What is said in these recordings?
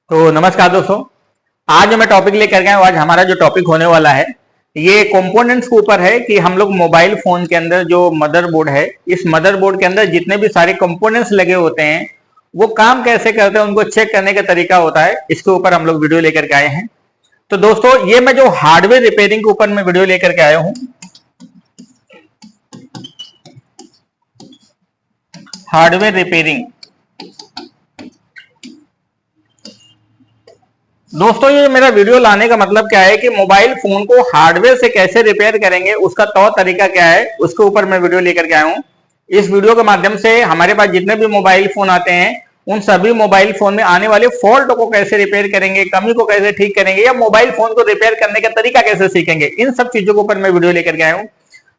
तो नमस्कार दोस्तों। आज जो मैं टॉपिक लेकर के आया हूं, आज हमारा जो टॉपिक होने वाला है ये कंपोनेंट्स के ऊपर है कि हम लोग मोबाइल फोन के अंदर जो मदरबोर्ड है, इस मदरबोर्ड के अंदर जितने भी सारे कंपोनेंट्स लगे होते हैं वो काम कैसे करते हैं, उनको चेक करने का तरीका होता है। इसके ऊपर हम लोग वीडियो लेकर के आए हैं। तो दोस्तों ये मैं जो हार्डवेयर रिपेयरिंग के ऊपर मैं वीडियो लेकर के आया हूं, हार्डवेयर रिपेयरिंग। दोस्तों ये मेरा वीडियो लाने का मतलब क्या है कि मोबाइल फोन को हार्डवेयर से कैसे रिपेयर करेंगे, उसका तौर तरीका क्या है, उसके ऊपर मैं वीडियो लेकर के आया हूं। इस वीडियो के माध्यम से हमारे पास जितने भी मोबाइल फोन आते हैं उन सभी मोबाइल फोन में आने वाले फॉल्ट को कैसे रिपेयर करेंगे, कमी को कैसे ठीक करेंगे, या मोबाइल फोन को रिपेयर करने का तरीका कैसे सीखेंगे, इन सब चीजों के ऊपर मैं वीडियो लेकर के आया हूं।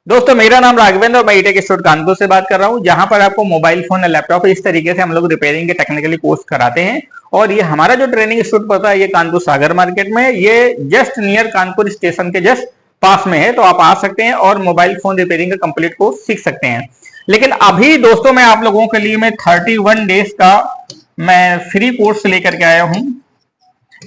दोस्तों मेरा नाम राघवेंद्र और मैं ईटेक इंस्टीट्यूट कानपुर से बात कर रहा हूं, जहां पर आपको मोबाइल फोन या लैपटॉप इस तरीके से हम लोग रिपेयरिंग के टेक्निकली कोर्स कराते हैं। और ये हमारा जो ट्रेनिंग इंस्टीट्यूट पड़ता है ये कानपुर सागर मार्केट में, ये जस्ट नियर कानपुर स्टेशन के जस्ट पास में है। तो आप आ सकते हैं और मोबाइल फोन रिपेयरिंग का कंप्लीट कोर्स सीख सकते हैं। लेकिन अभी दोस्तों मैं आप लोगों के लिए मैं 31 डेज का मैं फ्री कोर्स लेकर के आया हूं।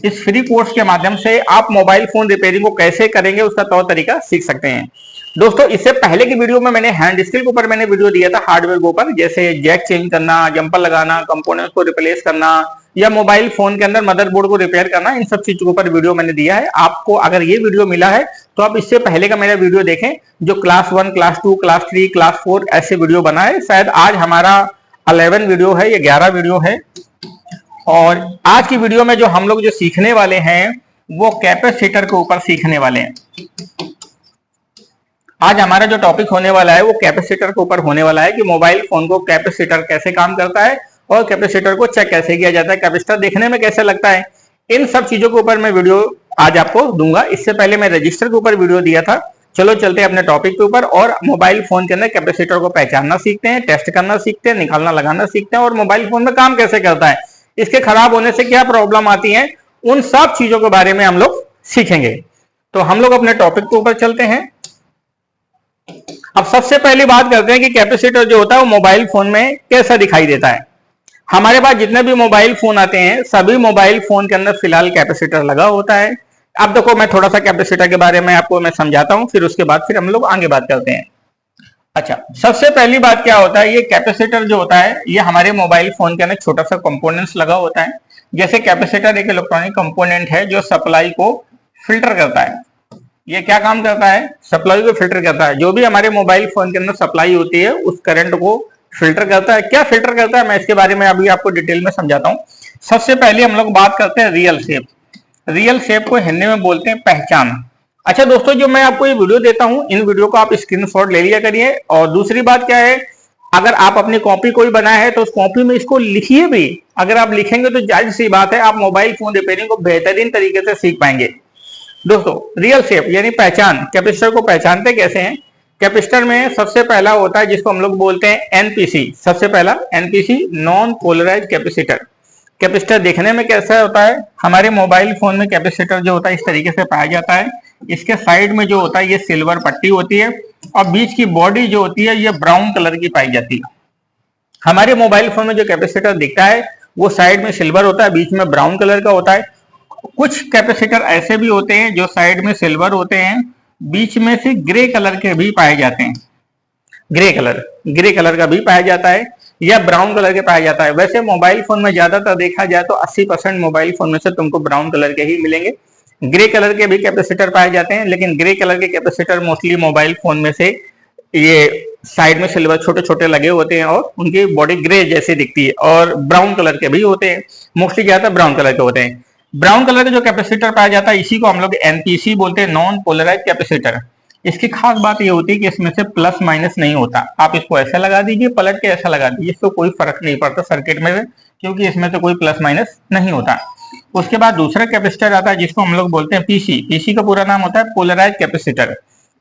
इस फ्री कोर्स के माध्यम से आप मोबाइल फोन रिपेयरिंग को कैसे करेंगे उसका तौर तरीका सीख सकते हैं। दोस्तों इससे पहले की वीडियो में मैंने हैंड स्किल के ऊपर मैंने वीडियो दिया था, हार्डवेयर के ऊपर, जैसे जैक चेंज करना, जंपर लगाना, कंपोनेंट्स को रिप्लेस करना, या मोबाइल फोन के अंदर मदरबोर्ड को रिपेयर करना, इन सब चीजों के ऊपर वीडियो मैंने दिया है। आपको अगर ये वीडियो मिला है तो आप इससे पहले का मेरा वीडियो देखें, जो क्लास 1, क्लास 2, क्लास 3, क्लास 4 ऐसे वीडियो बना है। शायद आज हमारा 11 वीडियो है, ये 11 वीडियो है। और आज की वीडियो में जो हम लोग जो सीखने वाले हैं वो कैपेसिटर के ऊपर सीखने वाले हैं। आज हमारा जो टॉपिक होने वाला है वो कैपेसिटर के ऊपर होने वाला है कि मोबाइल फोन को कैपेसिटर कैसे काम करता है और कैपेसिटर को चेक कैसे किया जाता है, कैपेसिटर देखने में कैसे लगता है, इन सब चीजों के ऊपर मैं वीडियो आज आपको दूंगा। इससे पहले मैं रजिस्टर के ऊपर वीडियो दिया था। चलो चलते हैं अपने टॉपिक के ऊपर और मोबाइल फोन के अंदर कैपेसिटर को पहचानना सीखते हैं, टेस्ट करना सीखते हैं, निकालना लगाना सीखते हैं, और मोबाइल फोन में काम कैसे करता है, इसके खराब होने से क्या प्रॉब्लम आती है, उन सब चीजों के बारे में हम लोग सीखेंगे। तो हम लोग अपने टॉपिक के ऊपर चलते हैं। अब सबसे पहली बात करते हैं कि कैपेसिटर जो होता है वो मोबाइल फोन में कैसा दिखाई देता है। हमारे पास जितने भी मोबाइल फोन आते हैं सभी मोबाइल फोन के अंदर फिलहाल कैपेसिटर लगा होता है। अब देखो मैं थोड़ा सा कैपेसिटर के बारे में आपको मैं समझाता हूं, फिर उसके बाद फिर हम लोग आगे बात करते हैं। अच्छा, सबसे पहली बात क्या होता है, ये कैपेसिटर जो होता है ये हमारे मोबाइल फोन के अंदर छोटा सा कंपोनेंट्स लगा होता है। जैसे कैपेसिटर एक इलेक्ट्रॉनिक कंपोनेंट है जो सप्लाई को फिल्टर करता है। ये क्या काम करता है, सप्लाई को फिल्टर करता है। जो भी हमारे मोबाइल फोन के अंदर सप्लाई होती है उस करंट को फिल्टर करता है। क्या फिल्टर करता है, मैं इसके बारे में अभी आपको डिटेल में समझाता हूं। सबसे पहले हम लोग बात करते हैं रियल शेप। रियल शेप को हिंदी में बोलते हैं पहचान। अच्छा दोस्तों, जो मैं आपको ये वीडियो देता हूं इन वीडियो को आप स्क्रीनशॉट ले लिया करिए। और दूसरी बात क्या है, अगर आप अपनी कॉपी कोई बनाया है तो उस कॉपी में इसको लिखिए भी। अगर आप लिखेंगे तो जाहिर सी बात है आप मोबाइल फोन रिपेयरिंग को बेहतरीन तरीके से सीख पाएंगे। दोस्तों रियल शेप यानी पहचान, कैपेसिटर को पहचानते कैसे हैं। कैपेसिटर में सबसे पहला होता है जिसको हम लोग बोलते हैं एनपीसी। सबसे पहला NPC, non polarize capacitor. Capacitor देखने में कैसा होता है, हमारे मोबाइल फोन में कैपेसिटर जो होता है इस तरीके से पाया जाता है। इसके साइड में जो होता है ये सिल्वर पट्टी होती है और बीच की बॉडी जो होती है ये ब्राउन कलर की पाई जाती है। हमारे मोबाइल फोन में जो कैपेसिटर दिखता है वो साइड में सिल्वर होता है, बीच में ब्राउन कलर का होता है। कुछ कैपेसिटर ऐसे भी होते हैं जो साइड में सिल्वर होते हैं, बीच में से ग्रे कलर के भी पाए जाते हैं। ग्रे कलर का भी पाया जाता है या ब्राउन कलर के पाया जाता है। वैसे मोबाइल फोन में ज्यादातर देखा जाए तो 80% मोबाइल फोन में से तुमको ब्राउन कलर के ही मिलेंगे। ग्रे कलर के भी कैपेसिटर पाए जाते हैं, लेकिन ग्रे कलर के कैपेसिटर मोस्टली मोबाइल फोन में से ये साइड में सिल्वर छोटे छोटे लगे होते हैं और उनकी बॉडी ग्रे जैसी दिखती है। और ब्राउन कलर के भी होते हैं, मोस्टली ज्यादातर ब्राउन कलर के होते हैं। ब्राउन कलर का जो कैपेसिटर पाया जाता है इसी को हम लोग एनपीसी बोलते हैं, नॉन पोलराइज कैपेसिटर। इसकी खास बात ये होती है कि इसमें से प्लस माइनस नहीं होता। आप इसको ऐसा लगा दीजिए, पलट के ऐसा लगा दीजिए, इसको कोई फर्क नहीं पड़ता सर्किट में, क्योंकि इसमें तो कोई प्लस माइनस नहीं होता। उसके बाद दूसरा कैपेसिटर आता है जिसको हम लोग बोलते हैं पीसी। पीसी का पूरा नाम होता है पोलराइज कैपेसिटर।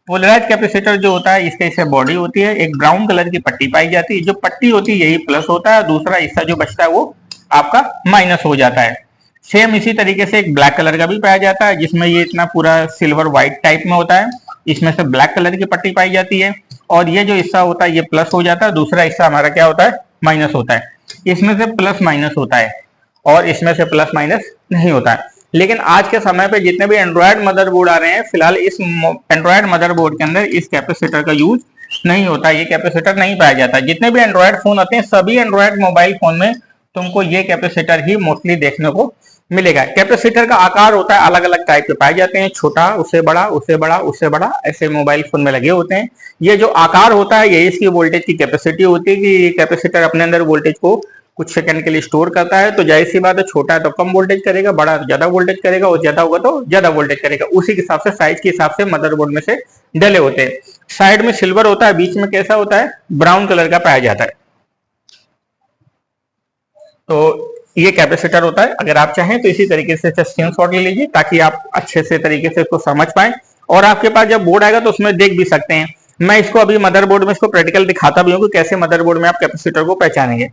पोलराइज कैपेसिटर जो होता है इसके ऐसे बॉडी होती है, एक ब्राउन कलर की पट्टी पाई जाती है। जो पट्टी होती है यही प्लस होता है, दूसरा हिस्सा जो बचता है वो आपका माइनस हो जाता है। सेम इसी तरीके से एक ब्लैक कलर का भी पाया जाता है जिसमें ये इतना पूरा सिल्वर व्हाइट टाइप में होता है, इसमें से ब्लैक कलर की पट्टी पाई जाती है। और ये जो हिस्सा होता है ये प्लस हो जाता है, दूसरा हिस्सा हमारा क्या होता है, माइनस होता है। इसमें से प्लस माइनस होता है। और इसमें से प्लस माइनस नहीं होता है। लेकिन आज के समय पे जितने भी एंड्रॉयड मदरबोर्ड आ रहे हैं, फिलहाल इस एंड्रॉयड मदरबोर्ड के अंदर इस कैपेसिटर का यूज नहीं होता, ये कैपेसिटर नहीं पाया जाता। जितने भी एंड्रॉयड फोन आते हैं, सभी एंड्रॉयड मोबाइल फोन में तुमको ये कैपेसिटर ही मोस्टली देखने को मिलेगा। कैपेसिटर का आकार होता है अलग अलग टाइप के पाए जाते हैं, छोटा, उससे बड़ा, उससे बड़ा, उससे बड़ा, ऐसे मोबाइल फोन में लगे होते हैं। ये जो आकार होता है, ये इसकी वोल्टेज की कैपेसिटी होती है कि ये कैपेसिटर अपने अंदर वोल्टेज को कुछ सेकंड के लिए स्टोर करता है। तो जाहिर सी बात है, छोटा है तो कम वोल्टेज करेगा, बड़ा ज्यादा वोल्टेज करेगा, और ज्यादा होगा तो ज्यादा वोल्टेज करेगा। उसी के हिसाब से, साइज के हिसाब से मदरबोर्ड में से डले होते हैं। साइड में सिल्वर होता है, बीच में कैसा होता है, ब्राउन कलर का पाया जाता है। तो ये कैपेसिटर होता है। अगर आप चाहें तो इसी तरीके से स्क्रीनशॉट ले लीजिए ताकि आप अच्छे से तरीके से इसको समझ पाएं, और आपके पास जब बोर्ड आएगा तो उसमें देख भी सकते हैं। मैं इसको अभी मदरबोर्ड में इसको प्रैक्टिकल दिखाता भी हूँ कि कैसे मदरबोर्ड में आप कैपेसिटर को पहचानेंगे।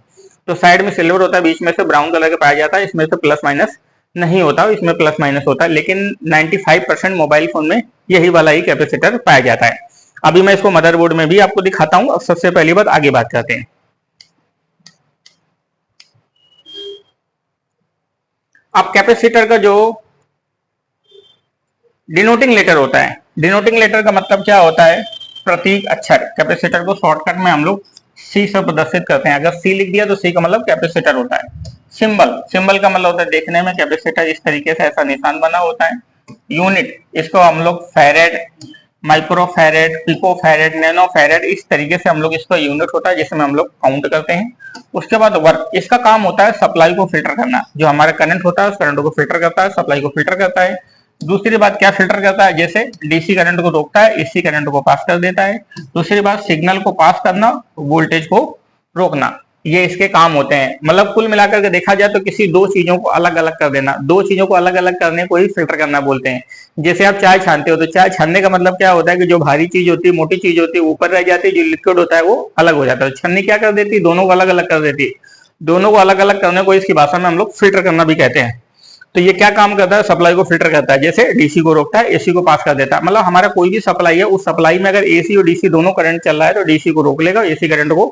तो साइड में सिल्वर होता है, बीच में से ब्राउन कलर का पाया जाता है, इसमें से प्लस माइनस नहीं होता, इसमें प्लस माइनस होता है। लेकिन 95% मोबाइल फोन में यही वाला ही कैपेसिटर पाया जाता है। अभी मैं इसको मदरबोर्ड में भी आपको दिखाता हूँ। अब सबसे पहली बात आगे बात करते हैं। अब कैपेसिटर का जो डिनोटिंग लेटर होता है, डिनोटिंग लेटर का मतलब क्या होता है, प्रतीक अक्षर। कैपेसिटर को शॉर्टकट में हम लोग सी से प्रदर्शित करते हैं। अगर सी लिख दिया तो सी का मतलब कैपेसिटर होता है। सिंबल, सिंबल का मतलब होता है देखने में कैपेसिटर इस तरीके से ऐसा निशान बना होता है। यूनिट, इसको हम लोग farad, micro farad, pico farad, nano farad, इस तरीके से हम लोग इसका यूनिट होता है जिसमें हम लोग काउंट करते हैं। उसके बाद वर्क, इसका काम होता है सप्लाई को फिल्टर करना। जो हमारा करंट होता है उस करंट को फिल्टर करता है, सप्लाई को फिल्टर करता है। दूसरी बात क्या फिल्टर करता है, जैसे डीसी करंट को रोकता है, एसी करंट को पास कर देता है। दूसरी बात सिग्नल को पास करना, वोल्टेज को रोकना, ये इसके काम होते हैं। मतलब कुल मिलाकर के देखा जाए तो किसी दो चीजों को अलग अलग कर देना, दो चीजों को अलग अलग करने को ही फिल्टर करना बोलते हैं। जैसे आप चाय छानते हो तो चाय छानने का मतलब क्या होता है कि जो भारी चीज होती है, मोटी चीज होती है, ऊपर रह जाती है, जो लिक्विड होता है वो अलग हो जाता है। छन्नी क्या कर देती है, दोनों को अलग अलग कर देती है। दोनों को अलग अलग करने को इसकी भाषा में हम लोग फिल्टर करना भी कहते हैं। तो ये क्या काम करता है, सप्लाई को फिल्टर करता है। जैसे डीसी को रोकता है, एसी को पास कर देता है। मतलब हमारा कोई भी सप्लाई है, उस सप्लाई में अगर एसी और डीसी दोनों करंट चल रहा है तो डीसी को रोक लेगा, एसी करंट को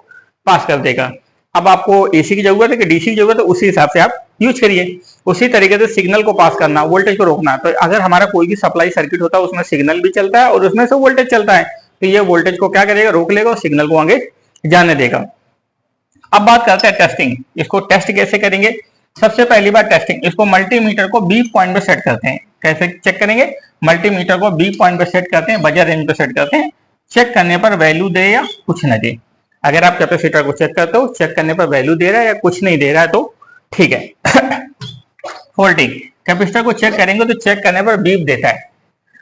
पास कर देगा। अब आपको एसी की जरूरत है कि डीसी की जरूरत है, उसी हिसाब से आप यूज करिए। उसी तरीके से सिग्नल को पास करना, वोल्टेज को रोकना। तो अगर हमारा कोई भी सप्लाई सर्किट होता है उसमें सिग्नल भी चलता है और उसमें से वोल्टेज चलता है, तो ये वोल्टेज को क्या करेगा, रोक लेगा और सिग्नल को आगे जाने देगा। अब बात करते हैं टेस्टिंग। इसको टेस्ट कैसे करेंगे। सबसे पहली बात टेस्टिंग, इसको मल्टीमीटर को बी पॉइंट पे सेट करते हैं। कैसे चेक करेंगे, मल्टीमीटर को बी पॉइंट पे सेट करते हैं, बजर रेंज पे सेट करते हैं। चेक करने पर वैल्यू दे या कुछ न दे। अगर आप कैपेसिटर को चेक करते हो, चेक करने पर वैल्यू दे रहा है या कुछ नहीं दे रहा है तो ठीक है। फॉल्टिंग, कैपेसिटर को चेक करेंगे तो चेक करने पर बीप देता है।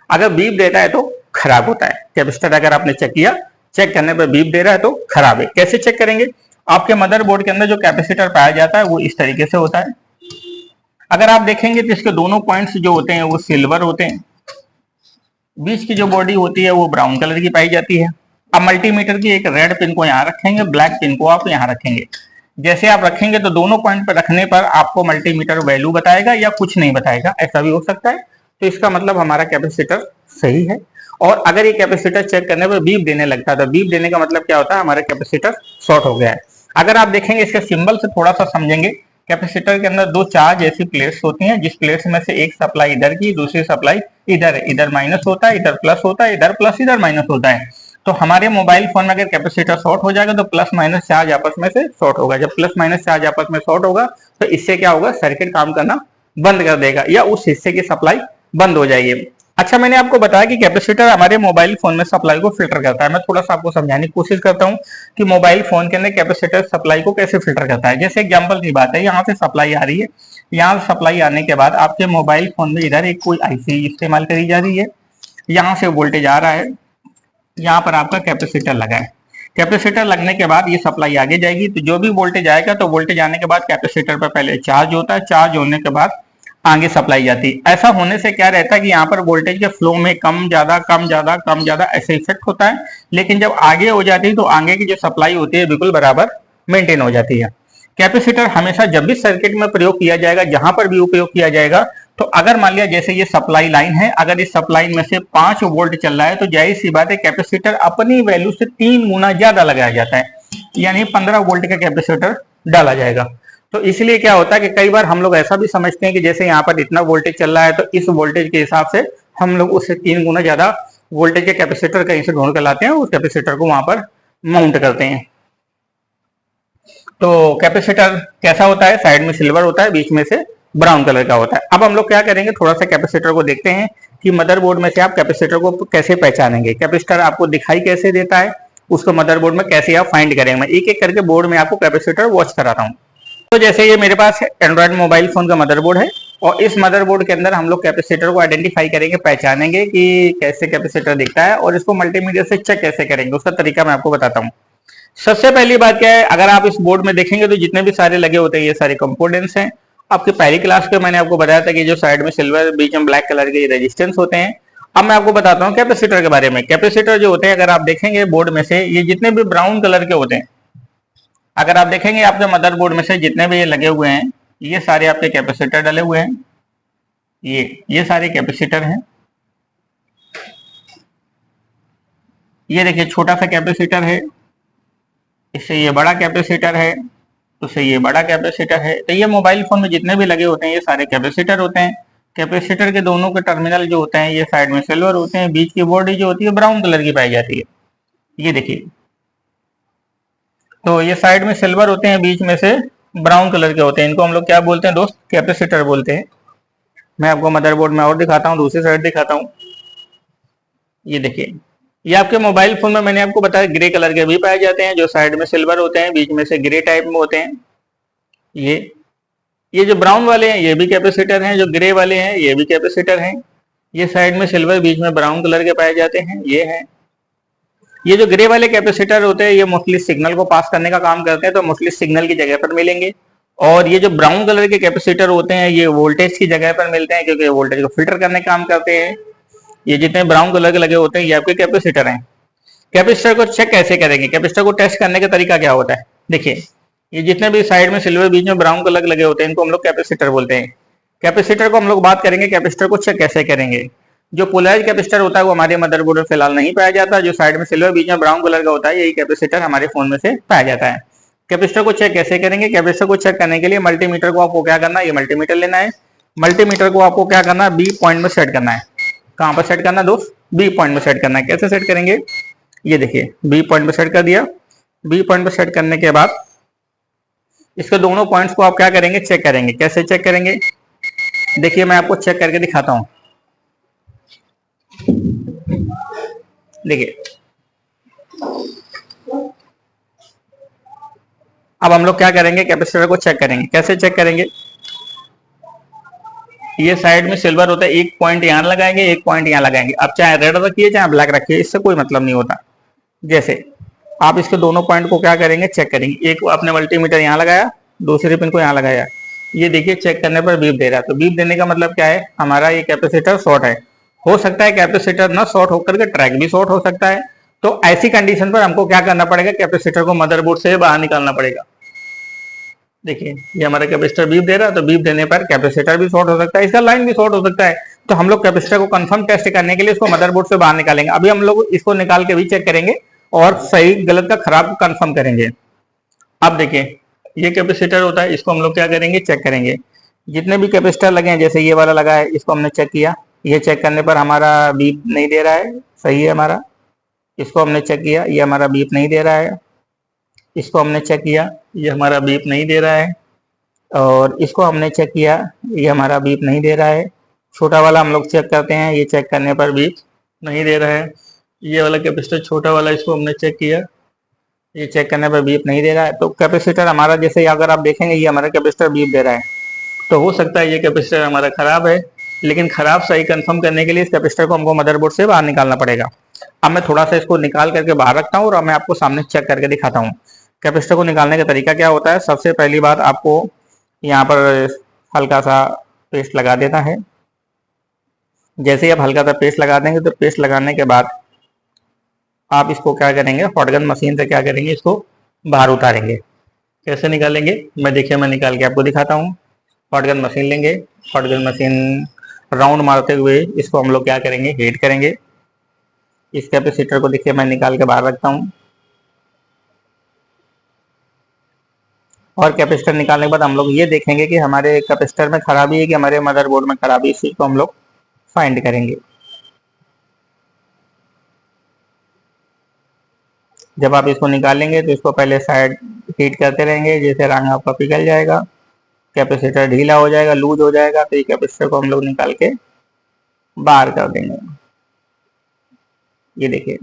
अगर बीप देता है तो खराब होता है। कैपेसिटर अगर आपने चेक किया, चेक करने पर बीप दे रहा है तो खराब है। कैसे चेक करेंगे, आपके मदरबोर्ड के अंदर जो कैपेसिटर पाया जाता है वो इस तरीके से होता है। अगर आप देखेंगे तो इसके दोनों पॉइंट्स जो होते हैं वो सिल्वर होते हैं, बीच की जो बॉडी होती है वो ब्राउन कलर की पाई जाती है। अब मल्टीमीटर की एक रेड पिन को यहाँ रखेंगे, ब्लैक पिन को आप यहाँ रखेंगे। जैसे आप रखेंगे तो दोनों पॉइंट पर रखने पर आपको मल्टीमीटर वैल्यू बताएगा या कुछ नहीं बताएगा, ऐसा भी हो सकता है। तो इसका मतलब हमारा कैपेसिटर सही है। और अगर ये कैपेसिटर चेक करने पर बीप देने लगता है तो बीप देने का मतलब क्या होता है, हमारा कैपेसिटर शॉर्ट हो गया है। अगर आप देखेंगे इसके सिंबल से थोड़ा सा समझेंगे, कैपेसिटर के अंदर दो चार्ज ऐसी प्लेट्स होती हैं, जिस प्लेट्स में से एक सप्लाई इधर की, दूसरी सप्लाई इधर है। इधर माइनस होता है, इधर प्लस होता है, इधर प्लस, इधर माइनस होता है। तो हमारे मोबाइल फोन में अगर कैपेसिटर शॉर्ट हो जाएगा तो प्लस माइनस चार्ज आपस में से शॉर्ट होगा। जब प्लस माइनस चार्ज आपस में शॉर्ट होगा तो इससे क्या होगा, सर्किट काम करना बंद कर देगा या उस हिस्से की सप्लाई बंद हो जाएगी। अच्छा, मैंने आपको बताया कि कैपेसिटर हमारे मोबाइल फोन में सप्लाई को फिल्टर करता है। मैं थोड़ा सा आपको समझाने की कोशिश करता हूँ कि मोबाइल फोन के अंदर कैपेसिटर सप्लाई को कैसे फिल्टर करता है। जैसे एग्जांपल की बात है, यहाँ से सप्लाई आ रही है, यहाँ से सप्लाई आने के बाद आपके मोबाइल फोन में इधर एक कोई आईसी इस्तेमाल करी जा रही है, यहाँ से वोल्टेज आ रहा है, यहाँ पर आपका कैपेसिटर लगा है। कैपेसिटर लगने के बाद ये सप्लाई आगे जाएगी, तो जो भी वोल्टेज आएगा तो वोल्टेज आने के बाद कैपेसिटर पर पहले चार्ज होता है, चार्ज होने के बाद आगे सप्लाई जाती है। ऐसा होने से क्या रहता है कि यहाँ पर वोल्टेज के फ्लो में कम ज्यादा कम ज्यादा कम ज्यादा ऐसे इफेक्ट होता है। लेकिन जब आगे हो जाती है तो आगे की जो सप्लाई होती है बिल्कुल बराबर मेंटेन हो जाती है। कैपेसिटर हमेशा जब भी सर्किट में प्रयोग किया जाएगा, जहां पर भी उपयोग किया जाएगा, तो अगर मान लिया जैसे ये सप्लाई लाइन है, अगर इस सप्लाई में से 5 वोल्ट चल रहा है तो जाहिर सी बात है कैपेसिटर अपनी वैल्यू से 3 गुना ज्यादा लगाया जाता है, यानी 15 वोल्ट का कैपेसिटर डाला जाएगा। तो इसलिए क्या होता है कि कई बार हम लोग ऐसा भी समझते हैं कि जैसे यहाँ पर इतना वोल्टेज चल रहा है तो इस वोल्टेज के हिसाब से हम लोग उससे 3 गुना ज्यादा वोल्टेज के कैपेसिटर कहीं से ढूंढ कर लाते हैं, उस कैपेसिटर को वहां पर माउंट करते हैं। तो कैपेसिटर कैसा होता है, साइड में सिल्वर होता है, बीच में से ब्राउन कलर का होता है। अब हम लोग क्या करेंगे, थोड़ा सा कैपेसिटर को देखते हैं कि मदरबोर्ड में से आप कैपेसिटर को कैसे पहचानेंगे, कैपेसिटर आपको दिखाई कैसे देता है, उसको मदरबोर्ड में कैसे आप फाइंड करेंगे। मैं एक एक करके बोर्ड में आपको कैपेसिटर वॉच कराता हूँ। तो जैसे ये मेरे पास एंड्रॉइड मोबाइल फोन का मदरबोर्ड है और इस मदरबोर्ड के अंदर हम लोग कैपेसिटर को आइडेंटिफाई करेंगे, पहचानेंगे कि कैसे कैपेसिटर दिखता है, और इसको मल्टीमीटर से चेक कैसे करेंगे उसका तरीका मैं आपको बताता हूँ। सबसे पहली बात क्या है, अगर आप इस बोर्ड में देखेंगे तो जितने भी सारे लगे होते हैं ये सारे कंपोनेंट्स हैं। आपकी पहली क्लास में मैंने आपको बताया था कि जो साइड में सिल्वर बीच में ब्लैक कलर के रेजिस्टेंस होते हैं। अब मैं आपको बताता हूँ कैपेसिटर के बारे में। कैपेसिटर जो होते हैं, अगर आप देखेंगे बोर्ड में से ये जितने भी ब्राउन कलर के होते हैं, अगर आप देखेंगे आपके मदरबोर्ड में से जितने भी ये लगे हुए हैं, ये सारे आपके कैपेसिटर डले हुए हैं। ये सारे कैपेसिटर हैं। ये देखिए छोटा सा कैपेसिटर है, इससे ये बड़ा कैपेसिटर है, उससे ये बड़ा कैपेसिटर है। तो ये मोबाइल फोन में जितने भी लगे होते हैं ये सारे कैपेसिटर होते हैं। कैपेसिटर के दोनों के टर्मिनल जो होते हैं ये साइड में सिल्वर होते हैं, बीच की बॉडी जो होती है ब्राउन कलर की पाई जाती है। ये देखिए, तो ये साइड में सिल्वर होते हैं, बीच में से ब्राउन कलर के होते हैं। इनको हम लोग क्या बोलते हैं दोस्त, कैपेसिटर बोलते हैं। मैं आपको मदरबोर्ड में और दिखाता हूँ, दूसरी साइड दिखाता हूँ। ये देखिए, ये आपके मोबाइल फोन में मैंने आपको बताया ग्रे कलर के भी पाए जाते हैं, जो साइड में सिल्वर होते हैं, बीच में से ग्रे टाइप में होते हैं। ये जो ब्राउन वाले हैं ये भी कैपेसिटर हैं, जो ग्रे वाले हैं ये भी कैपेसिटर हैं। ये साइड में सिल्वर बीच में ब्राउन कलर के पाए जाते हैं, ये हैं। ये जो ग्रे वाले कैपेसिटर होते हैं ये मोस्टली सिग्नल को पास करने का काम करते हैं, तो मोस्टली सिग्नल की जगह पर मिलेंगे। और ये जो ब्राउन कलर के कैपेसिटर होते हैं ये वोल्टेज की जगह पर मिलते हैं, क्योंकि वोल्टेज को फिल्टर करने का काम करते हैं। ये जितने ब्राउन कलर के लगे होते हैं ये आपके कैपेसिटर हैं। कैपेसिटर को चेक कैसे करेंगे, कैपेसिटर को टेस्ट करने का तरीका क्या होता है, देखिए ये जितने भी साइड में सिल्वर बीच में ब्राउन कलर लगे होते हैं इनको हम लोग कैपेसिटर बोलते हैं। कैपेसिटर को हम लोग बात करेंगे कैपेसिटर को चेक कैसे करेंगे। जो पोलराइज कैपेसिटर होता है वो हमारे मदरबोर्ड में फिलहाल नहीं पाया जाता। जो साइड में सिल्वर बीच में ब्राउन कलर का होता है यही कैपेसिटर हमारे फोन में से पाया जाता है। कैपेसिटर को चेक कैसे करेंगे, कैपेसिटर को चेक करने के लिए मल्टीमीटर को आपको क्या करना है, ये मल्टीमीटर लेना है। मल्टीमीटर को आपको क्या करना है, बी पॉइंट में सेट करना है। कहां पर सेट करना है दोस्त, बी पॉइंट में सेट करना है। कैसे सेट करेंगे, ये देखिए बी पॉइंट पे सेट कर दिया। बी पॉइंट पे सेट करने के बाद इसके दोनों पॉइंट्स को आप क्या करेंगे, चेक करेंगे। कैसे चेक करेंगे, देखिए मैं आपको चेक करके दिखाता हूं। देखिए अब हम लोग क्या करेंगे, कैपेसिटर को चेक करेंगे। कैसे चेक करेंगे, ये साइड में सिल्वर होता है, एक पॉइंट यहां लगाएंगे, एक पॉइंट यहां लगाएंगे। अब चाहे रेड रखिए चाहे ब्लैक रखिए, इससे कोई मतलब नहीं होता। जैसे आप इसके दोनों पॉइंट को क्या करेंगे, चेक करेंगे। एक आपने मल्टीमीटर यहाँ लगाया, दूसरे पिन को यहाँ लगाया, ये देखिए चेक करने पर बीप दे रहा है। तो बीप देने का मतलब क्या है, हमारा ये कैपेसिटर शॉर्ट है। हो सकता है कैपेसिटर ना शॉर्ट होकर के ट्रैक भी शॉर्ट हो सकता है। तो ऐसी कंडीशन पर हमको क्या करना पड़ेगा, कैपेसिटर को मदरबोर्ड से बाहर निकालना पड़ेगा। देखिए ये हमारा कैपेसिटर बीप दे रहा है, तो बीप देने पर कैपेसिटर भी शॉर्ट हो सकता है, इसका लाइन भी शॉर्ट हो सकता है। तो हम लोग कैपेसिटर को कंफर्म टेस्ट करने के लिए इसको मदरबोर्ड से बाहर निकालेंगे। अभी हम लोग इसको निकाल के भी चेक करेंगे और सही गलत का खराब कंफर्म करेंगे। अब देखिए ये कैपेसिटर होता है, इसको हम लोग क्या करेंगे, चेक करेंगे। जितने भी कैपेसिटर लगे हैं, जैसे ये वाला लगा है, इसको हमने चेक किया। ये चेक करने पर हमारा बीप नहीं दे रहा है, सही है हमारा। इसको हमने चेक किया, ये हमारा बीप नहीं दे रहा है। इसको हमने चेक किया, ये हमारा बीप नहीं दे रहा है। और इसको हमने चेक किया, ये हमारा बीप नहीं दे रहा है। छोटा वाला हम लोग चेक करते हैं, ये चेक करने पर बीप नहीं दे रहा है। ये वाला कैपेसिटर छोटा वाला, इसको हमने चेक किया, ये चेक करने पर बीप नहीं दे रहा है। तो कैपेसिटर हमारा, जैसे अगर आप देखेंगे ये हमारा कैपेसिटर बीप दे रहा है, तो हो सकता है ये कैपेसिटर हमारा खराब है। लेकिन खराब सही कंफर्म करने के लिए इस कैपेसिटर को हमको मदरबोर्ड से बाहर निकालना पड़ेगा। अब मैं थोड़ा सा इसको निकाल करके बाहर रखता हूँ और अब मैं आपको सामने चेक करके दिखाता हूँ कैपेसिटर को निकालने का तरीका क्या होता है। सबसे पहली बात, आपको यहाँ पर हल्का सा पेस्ट लगा देना है। जैसे ही आप हल्का सा पेस्ट लगा देंगे तो पेस्ट लगाने के बाद आप इसको क्या करेंगे, हॉटगन मशीन से क्या करेंगे, इसको बाहर उतारेंगे। कैसे निकालेंगे, मैं निकाल के आपको दिखाता हूँ। हॉटगन मशीन लेंगे, हॉटगन मशीन राउंड मारते हुए इसको हम लोग क्या करेंगे, हीट करेंगे। इस कैपेसिटर को देखिए मैं निकाल के बाहर रखता हूँ और कैपेसिटर निकालने के बाद हम लोग ये देखेंगे कि हमारे कैपेसिटर में खराबी है कि हमारे मदरबोर्ड में खराबी, इसी को हम लोग फाइंड करेंगे। जब आप इसको निकालेंगे तो इसको पहले साइड हीट करते रहेंगे, जैसे रंग आपका पिघल जाएगा, कैपेसिटर ढीला हो जाएगा, लूज हो जाएगा, तो ये कैपेसिटर को हम लोग निकाल के बाहर कर देंगे। ये देखिए,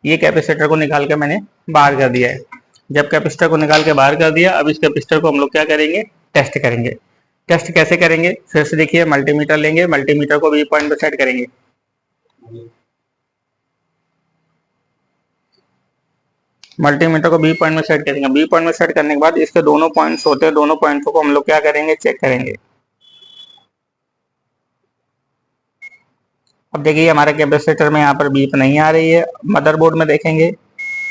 ये कैपेसिटर को निकाल के मैंने बाहर कर दिया है। जब कैपेसिटर को निकाल के बाहर कर दिया, अब इस कैपेसिटर को हम लोग क्या करेंगे, टेस्ट करेंगे। टेस्ट कैसे करेंगे, फिर से देखिए, मल्टीमीटर लेंगे, मल्टीमीटर को बी पॉइंट पे सेट करेंगे। मल्टीमीटर को बी पॉइंट में सेट करेंगे। बी पॉइंट में सेट करने के बाद इसके दोनों पॉइंट्स होते हैं, दोनों पॉइंट्स को हम लोग क्या करेंगे, चेक करेंगे। अब देखिए, हमारे कैपेसिटर में यहाँ पर बीप नहीं आ रही है। मदरबोर्ड में देखेंगे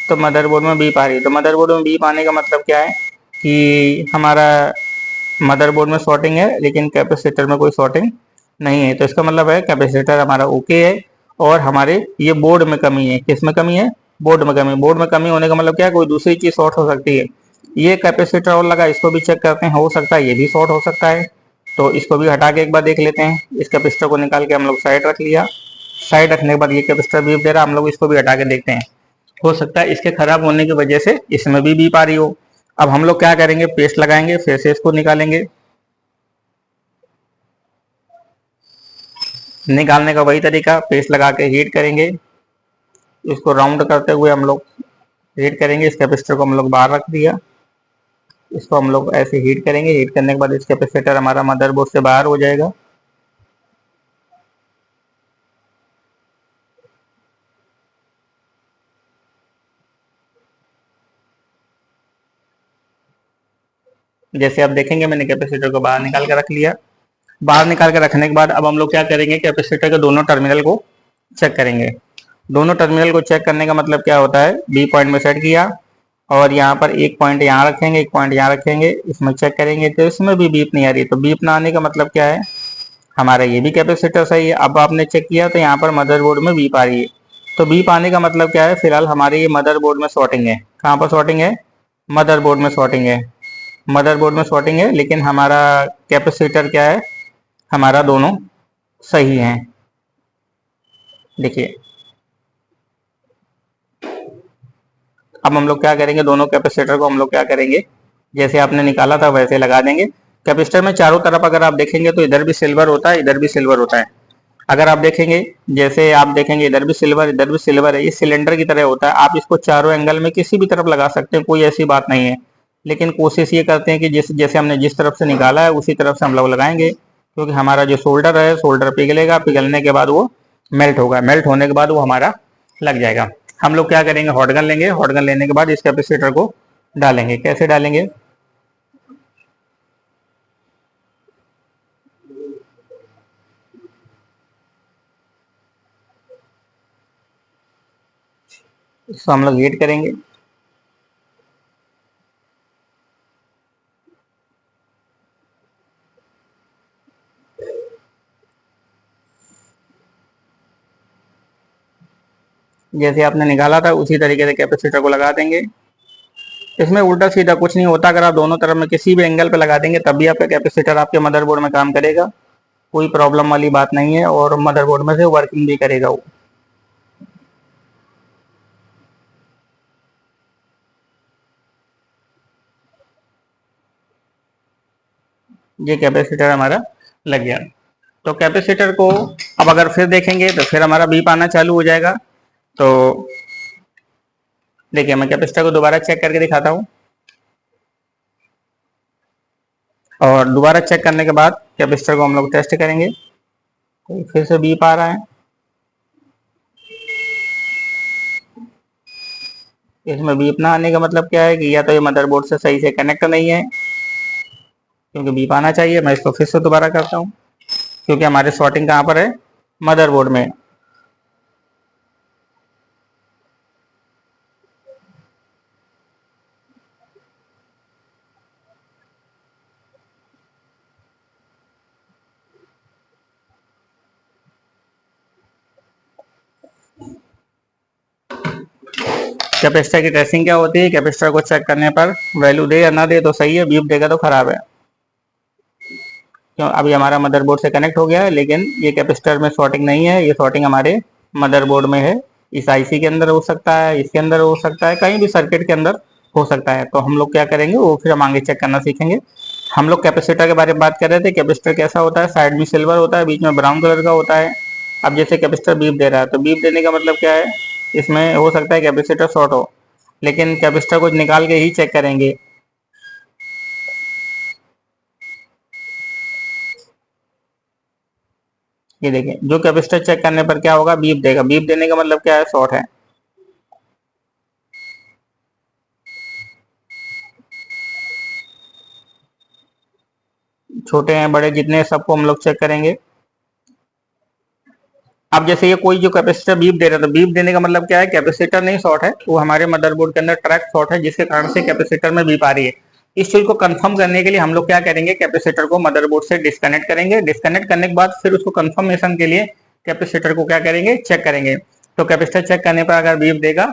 तो मदरबोर्ड में बीप आ रही है। तो मदरबोर्ड में बीप आने का मतलब क्या है कि हमारा मदरबोर्ड में शॉर्टिंग है, लेकिन कैपेसिटर में कोई शॉर्टिंग नहीं है। तो इसका मतलब है कैपेसिटर हमारा ओके है, और हमारे ये बोर्ड में कमी है। किस में कमी है, बोर्ड में कमी। बोर्ड में कमी होने का मतलब क्या है, कोई दूसरी चीज शॉर्ट हो सकती है। ये कैपेसिटर और लगा, इसको भी चेक करते हैं, हो सकता है ये भी शॉर्ट हो सकता है। तो इसको भी हटा के एक बार देख लेते हैं। इस कैपेसिटर को निकाल के हम लोग साइड रख लिया। साइड रखने के बाद ये कैपेसिटर बीप दे रहा, हम लोग इसको भी हटा के देखते हैं। हो सकता है इसके खराब होने की वजह से इसमें भी बीप आ रही हो। अब हम लोग क्या करेंगे, पेस्ट लगाएंगे, फिर से इसको निकालेंगे। निकालने का वही तरीका, पेस्ट लगा के हीट करेंगे। इसको राउंड करते हुए हम लोग हीट करेंगे। इस कैपेसिटर को हम लोग बाहर रख दिया। इसको हम लोग ऐसे हीट करेंगे। हीट करने के बाद इस कैपेसिटर हमारा मदरबोर्ड से बाहर हो जाएगा। जैसे आप देखेंगे, मैंने कैपेसिटर को बाहर निकाल के रख लिया। बाहर निकाल के रखने के बाद अब हम लोग क्या करेंगे, कैपेसिटर के दोनों टर्मिनल को चेक करेंगे। दोनों टर्मिनल को चेक करने का मतलब क्या होता है, बी पॉइंट में सेट किया, और यहाँ पर एक पॉइंट यहाँ रखेंगे, एक पॉइंट यहाँ रखेंगे, इसमें चेक करेंगे तो इसमें भी बीप नहीं आ रही। तो बीप ना आने का मतलब क्या है, हमारा ये भी कैपेसिटर सही है। अब आपने चेक किया तो यहाँ पर मदरबोर्ड में बीप आ रही है। तो बीप आने का मतलब क्या है, फिलहाल हमारे ये मदरबोर्ड में शॉर्टिंग है। कहाँ पर शॉर्टिंग है, मदरबोर्ड में शॉर्टिंग है। मदरबोर्ड में शॉर्टिंग है, लेकिन हमारा कैपेसिटर क्या है, हमारा दोनों सही हैं। देखिए, अब हम लोग क्या करेंगे, दोनों कैपेसिटर को हम लोग क्या करेंगे, जैसे आपने निकाला था वैसे लगा देंगे। कैपेसिटर में चारों तरफ अगर आप देखेंगे तो इधर भी सिल्वर होता है, इधर भी सिल्वर होता है। अगर आप देखेंगे, जैसे आप देखेंगे इधर भी सिल्वर, इधर भी सिल्वर है, ये सिलेंडर की तरह होता है। आप इसको चारों एंगल में किसी भी तरफ लगा सकते हैं, कोई ऐसी बात नहीं है। लेकिन कोशिश ये करते हैं कि जैसे हमने जिस तरफ से निकाला है उसी तरफ से हम लोग लगाएंगे, क्योंकि हमारा जो शोल्डर है, शोल्डर पिघलेगा, पिघलने के बाद वो मेल्ट होगा, मेल्ट होने के बाद वो हमारा लग जाएगा। हम लोग क्या करेंगे, हॉटगन लेंगे। हॉटगन लेने के बाद इस कैपेसिटर को डालेंगे। कैसे डालेंगे, इसको हम लोग हीट करेंगे। जैसे आपने निकाला था उसी तरीके से कैपेसिटर को लगा देंगे। इसमें उल्टा सीधा कुछ नहीं होता, अगर आप दोनों तरफ में किसी भी एंगल पे लगा देंगे तब भी आपका कैपेसिटर आपके मदरबोर्ड में काम करेगा। कोई प्रॉब्लम वाली बात नहीं है, और मदरबोर्ड में से वर्किंग भी करेगा वो। ये कैपेसिटर हमारा लग गया। तो कैपेसिटर को अब अगर फिर देखेंगे तो फिर हमारा बीप आना चालू हो जाएगा। तो देखिए, मैं कैपेसिटर को दोबारा चेक करके दिखाता हूँ। और दोबारा चेक करने के बाद कैपेसिटर को हम लोग टेस्ट करेंगे। तो फिर से बीप आ रहा है। इसमें बीप ना आने का मतलब क्या है कि या तो ये मदरबोर्ड से सही से कनेक्ट नहीं है, क्योंकि बीप आना चाहिए। मैं इसको फिर से दोबारा करता हूँ, क्योंकि हमारे शॉर्टिंग कहाँ पर है, मदरबोर्ड में। कैपेसिटर की टेस्टिंग क्या होती है, कैपेसिटर को चेक करने पर वैल्यू दे या ना दे तो सही है, बीप देगा तो खराब है। क्यों, अभी हमारा मदरबोर्ड से कनेक्ट हो गया है, लेकिन ये कैपेसिटर में शॉर्टिंग नहीं है, ये शॉर्टिंग हमारे मदरबोर्ड में है। इस आईसी के अंदर हो सकता है, इसके अंदर हो सकता है, कहीं भी सर्किट के अंदर हो सकता है। तो हम लोग क्या करेंगे वो फिर हम आगे चेक करना सीखेंगे। हम लोग कैपेसिटर के बारे में बात कर रहे थे। कैपेसिटर कैसा होता है, साइड में सिल्वर होता है, बीच में ब्राउन कलर का होता है। अब जैसे कैपेसिटर बीप दे रहा है, तो बीप देने का मतलब क्या है, इसमें हो सकता है कैपेसिटर शॉर्ट हो, लेकिन कैपेसिटर को निकाल के ही चेक करेंगे। ये देखिए, जो कैपेसिटर चेक करने पर क्या होगा, बीप देगा। बीप देने का मतलब क्या है, शॉर्ट है। छोटे हैं बड़े जितने, सबको हम लोग चेक करेंगे। अब जैसे ये कोई जो कैपेसिटर बीप दे रहा था, बीप देने का मतलब क्या है, कैपेसिटर नहीं शॉर्ट है, वो हमारे मदरबोर्ड के अंदर ट्रैक शॉर्ट है, जिसके कारण से कैपेसिटर में बीप आ रही है। इस चीज को कंफर्म करने के लिए हम लोग क्या करेंगे, कैपेसिटर को मदरबोर्ड से डिस्कनेक्ट करेंगे। डिस्कनेक्ट करने के बाद फिर उसको कंफर्मेशन के लिए कैपेसिटर को क्या करेंगे, चेक करेंगे। तो कैपेसिटर चेक करने पर अगर बीप देगा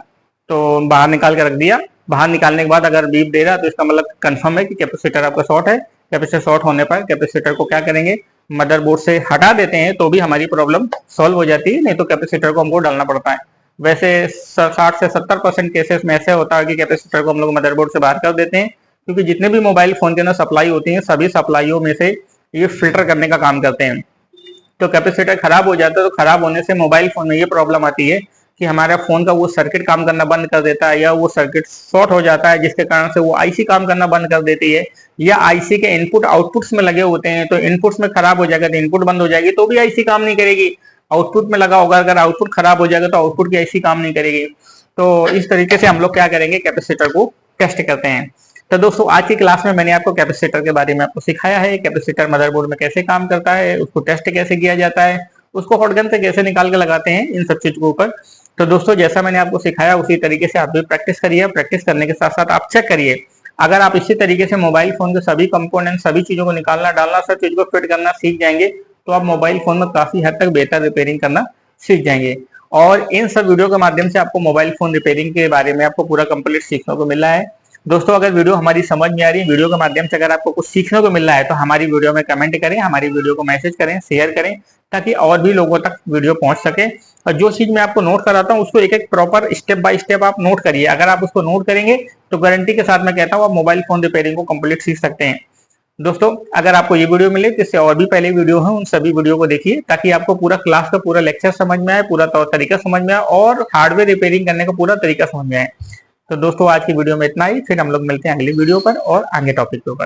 तो बाहर निकाल के रख दिया। बाहर निकालने के बाद अगर बीप दे रहा तो इसका मतलब कंफर्म है कि कैपेसिटर आपका शॉर्ट है। कैपेसिटर शॉर्ट होने पर कैपेसिटर को क्या करेंगे, मदरबोर्ड से हटा देते हैं, तो भी हमारी प्रॉब्लम सॉल्व हो जाती है। नहीं तो कैपेसिटर को हमको डालना पड़ता है। वैसे 60 से 70% केसेस में ऐसे होता है कि कैपेसिटर को हम लोग मदरबोर्ड से बाहर कर देते हैं, क्योंकि जितने भी मोबाइल फोन के अंदर सप्लाई होती है, सभी सप्लाईयों में से ये फिल्टर करने का काम करते हैं। तो कैपेसिटर खराब हो जाता है, तो खराब होने से मोबाइल फोन में ये प्रॉब्लम आती है कि हमारा फोन का वो सर्किट काम करना बंद कर देता है, या वो सर्किट शॉर्ट हो जाता है, जिसके कारण से वो आईसी काम करना बंद कर देती है। या आईसी के इनपुट आउटपुट्स में लगे होते हैं, तो इनपुट्स में खराब हो जाएगा तो इनपुट बंद हो जाएगी, तो भी आईसी काम नहीं करेगी। आउटपुट में लगा होगा, अगर आउटपुट खराब हो जाएगा तो आउटपुट की आईसी काम नहीं करेगी। तो इस तरीके से हम लोग क्या करेंगे, कैपेसिटर को टेस्ट करते हैं। तो दोस्तों आज की क्लास में मैंने आपको कैपेसिटर के बारे में आपको सिखाया है, कैपेसिटर मदरबोर्ड में कैसे काम करता है, उसको टेस्ट कैसे किया जाता है, उसको हॉट गन से कैसे निकाल के लगाते हैं, इन सब चीज के ऊपर। तो दोस्तों जैसा मैंने आपको सिखाया उसी तरीके से आप भी प्रैक्टिस करिए। प्रैक्टिस करने के साथ साथ आप चेक करिए। अगर आप इसी तरीके से मोबाइल फोन के सभी कंपोनेंट, सभी चीजों को निकालना डालना, सब चीज को फिट करना सीख जाएंगे, तो आप मोबाइल फोन में काफी हद तक बेहतर रिपेयरिंग करना सीख जाएंगे। और इन सब वीडियो के माध्यम से आपको मोबाइल फोन रिपेयरिंग के बारे में आपको पूरा कंप्लीट सीखने को मिला है। दोस्तों अगर वीडियो हमारी समझ में आ रही है, वीडियो के माध्यम से अगर आपको कुछ सीखने को मिल रहा है, तो हमारी वीडियो में कमेंट करें, हमारी वीडियो को मैसेज करें, शेयर करें, ताकि और भी लोगों तक वीडियो पहुंच सके। और जो चीज मैं आपको नोट कराता हूँ उसको एक एक प्रॉपर स्टेप बाय स्टेप आप नोट करिए। अगर आप उसको नोट करेंगे तो गारंटी के साथ मैं कहता हूँ आप मोबाइल फोन रिपेयरिंग को कंप्लीट सीख सकते हैं। दोस्तों अगर आपको ये वीडियो मिले तो इससे और भी पहले वीडियो है, उन सभी वीडियो को देखिए, ताकि आपको पूरा क्लास का पूरा लेक्चर समझ में आए, पूरा तौर तरीका समझ में आए, और हार्डवेयर रिपेयरिंग करने का पूरा तरीका समझ में आए। तो दोस्तों आज की वीडियो में इतना ही, फिर हम लोग मिलते हैं अगली वीडियो पर और आगे टॉपिक के ऊपर।